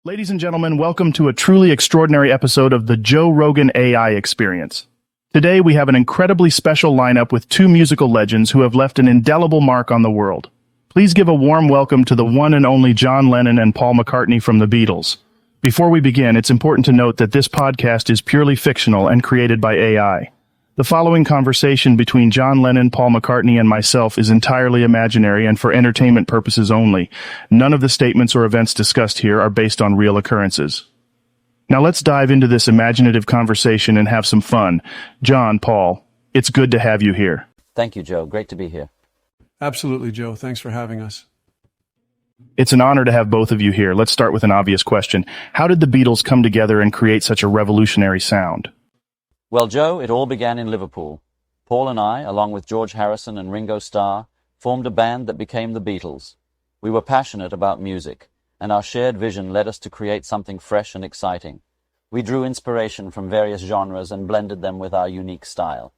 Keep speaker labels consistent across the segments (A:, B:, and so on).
A: Ladies and gentlemen, welcome to a truly extraordinary episode of the Joe Rogan AI Experience. Today we have an incredibly special lineup with two musical legends who have left an indelible mark on the world. Please give a warm welcome to the one and only John Lennon and Paul McCartney from the Beatles. Before we begin, it's important to note that this podcast is purely fictional and created by AI. The following conversation between John Lennon, Paul McCartney, and myself is entirely imaginary and for entertainment purposes only. None of the statements or events discussed here are based on real occurrences. Now let's dive into this imaginative conversation and have some fun. John, Paul, it's good to have you here.
B: Thank you, Joe. Great to be here.
C: Absolutely, Joe. Thanks for having us.
A: It's an honor to have both of you here. Let's start with an obvious question. How did the Beatles come together and create such a revolutionary sound?
B: Well, Joe, it all began in Liverpool. Paul and I, along with George Harrison and Ringo Starr, formed a band that became the Beatles. We were passionate about music, and our shared vision led us to create something fresh and exciting. We drew inspiration from various genres and blended them with our unique style.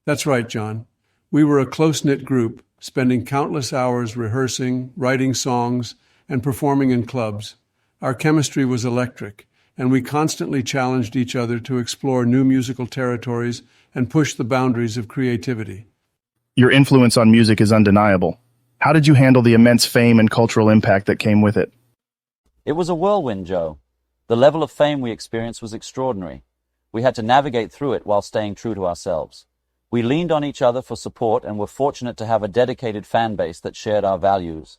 C: That's right, John. We were a close-knit group, spending countless hours rehearsing, writing songs, and performing in clubs. Our chemistry was electric, and we constantly challenged each other to explore new musical territories and push the boundaries of creativity.
A: Your influence on music is undeniable. How did you handle the immense fame and cultural impact that came with it?
B: It was a whirlwind, Joe. The level of fame we experienced was extraordinary. We had to navigate through it while staying true to ourselves. We leaned on each other for support and were fortunate to have a dedicated fan base that shared our values.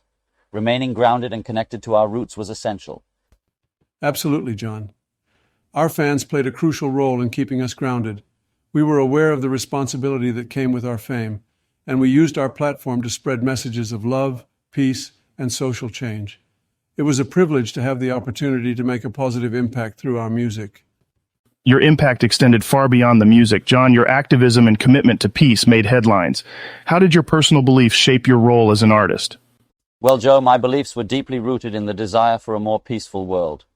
B: Remaining grounded and connected to our roots was essential.
C: Absolutely, John. Our fans played a crucial role in keeping us grounded. We were aware of the responsibility that came with our fame, and we used our platform to spread messages of love, peace, and social change. It was a privilege to have the opportunity to make a positive impact through our music.
A: Your impact extended far beyond the music. John, your activism and commitment to peace made headlines. How did your personal beliefs shape your role as an artist?
B: Well, Joe, my beliefs were deeply rooted in the desire for a more peaceful world.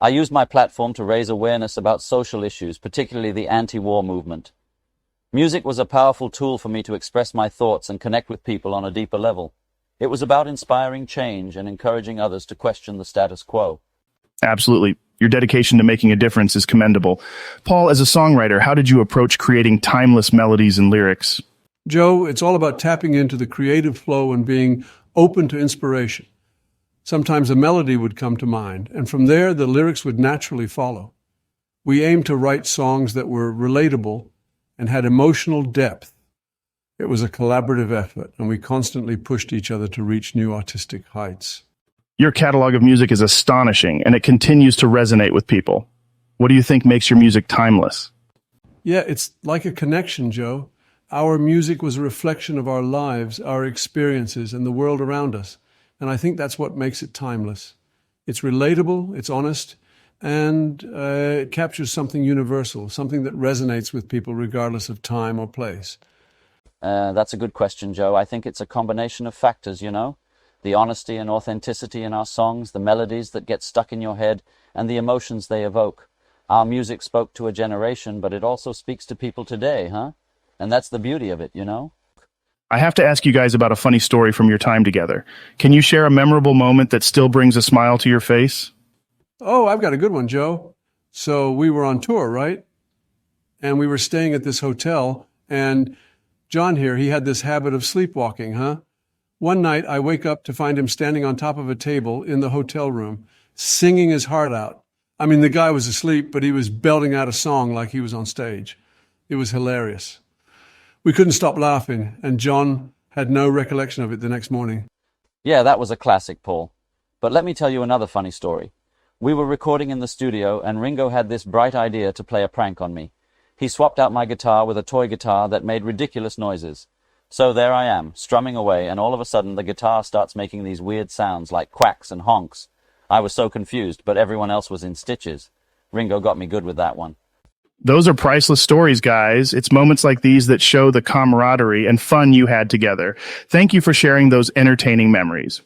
B: I used my platform to raise awareness about social issues, particularly the anti-war movement. Music was a powerful tool for me to express my thoughts and connect with people on a deeper level. It was about inspiring change and encouraging others to question the status quo.
A: Absolutely. Your dedication to making a difference is commendable. Paul, as a songwriter, how did you approach creating timeless melodies and lyrics?
C: Joe, it's all about tapping into the creative flow and being open to inspiration. Sometimes a melody would come to mind, and from there the lyrics would naturally follow. We aimed to write songs that were relatable and had emotional depth. It was a collaborative effort, and we constantly pushed each other to reach new artistic heights.
A: Your catalog of music is astonishing, and it continues to resonate with people. What do you think makes your music timeless?
C: Yeah, it's like a connection, Joe. Our music was a reflection of our lives, our experiences, and the world around us. And I think that's what makes it timeless. It's relatable, it's honest, and it captures something universal, something that resonates with people regardless of time or place.
B: That's a good question, Joe. I think it's a combination of factors, you know? The honesty and authenticity in our songs, the melodies that get stuck in your head, and the emotions they evoke. Our music spoke to a generation, but it also speaks to people today, huh? And that's the beauty of it, you know?
A: I have to ask you guys about a funny story from your time together. Can you share a memorable moment that still brings a smile to your face?
C: Oh, I've got a good one, Joe. So we were on tour, right? And we were staying at this hotel, and John here, he had this habit of sleepwalking, huh? One night, I wake up to find him standing on top of a table in the hotel room, singing his heart out. I mean, the guy was asleep, but he was belting out a song like he was on stage. It was hilarious. We couldn't stop laughing, and John had no recollection of it the next morning.
B: Yeah, that was a classic, Paul. But let me tell you another funny story. We were recording in the studio, and Ringo had this bright idea to play a prank on me. He swapped out my guitar with a toy guitar that made ridiculous noises. So there I am, strumming away, and all of a sudden the guitar starts making these weird sounds like quacks and honks. I was so confused, but everyone else was in stitches. Ringo got me good with that one.
A: Those are priceless stories, guys. It's moments like these that show the camaraderie and fun you had together. Thank you for sharing those entertaining memories.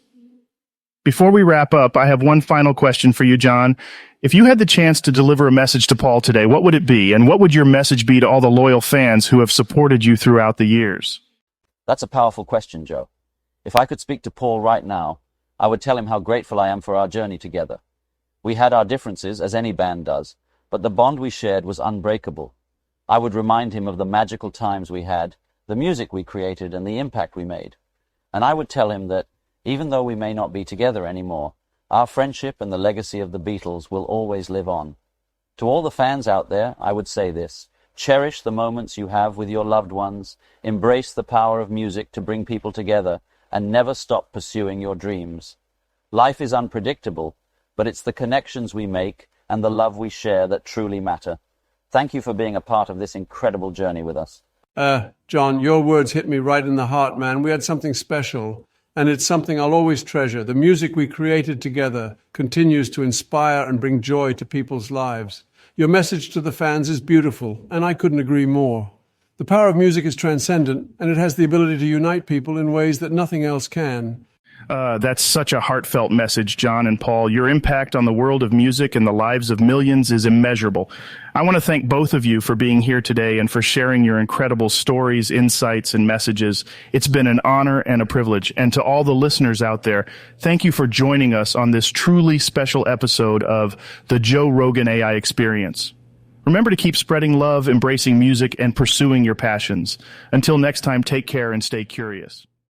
A: Before we wrap up, I have one final question for you, John. If you had the chance to deliver a message to Paul today, what would it be? And what would your message be to all the loyal fans who have supported you throughout the years?
B: That's a powerful question, Joe. If I could speak to Paul right now, I would tell him how grateful I am for our journey together. We had our differences, as any band does, but the bond we shared was unbreakable. I would remind him of the magical times we had, the music we created, and the impact we made. And I would tell him that, even though we may not be together anymore, our friendship and the legacy of the Beatles will always live on. To all the fans out there, I would say this: cherish the moments you have with your loved ones, embrace the power of music to bring people together, and never stop pursuing your dreams. Life is unpredictable, but it's the connections we make and the love we share that truly matter. Thank you for being a part of this incredible journey with us.
C: John, your words hit me right in the heart, man. We had something special, and it's something I'll always treasure. The music we created together continues to inspire and bring joy to people's lives. Your message to the fans is beautiful, and I couldn't agree more. The power of music is transcendent, and it has the ability to unite people in ways that nothing else can.
A: That's such a heartfelt message, John and Paul. Your impact on the world of music and the lives of millions is immeasurable. I want to thank both of you for being here today and for sharing your incredible stories, insights, and messages. It's been an honor and a privilege. And to all the listeners out there, thank you for joining us on this truly special episode of the Joe Rogan AI Experience. Remember to keep spreading love, embracing music, and pursuing your passions. Until next time, take care and stay curious.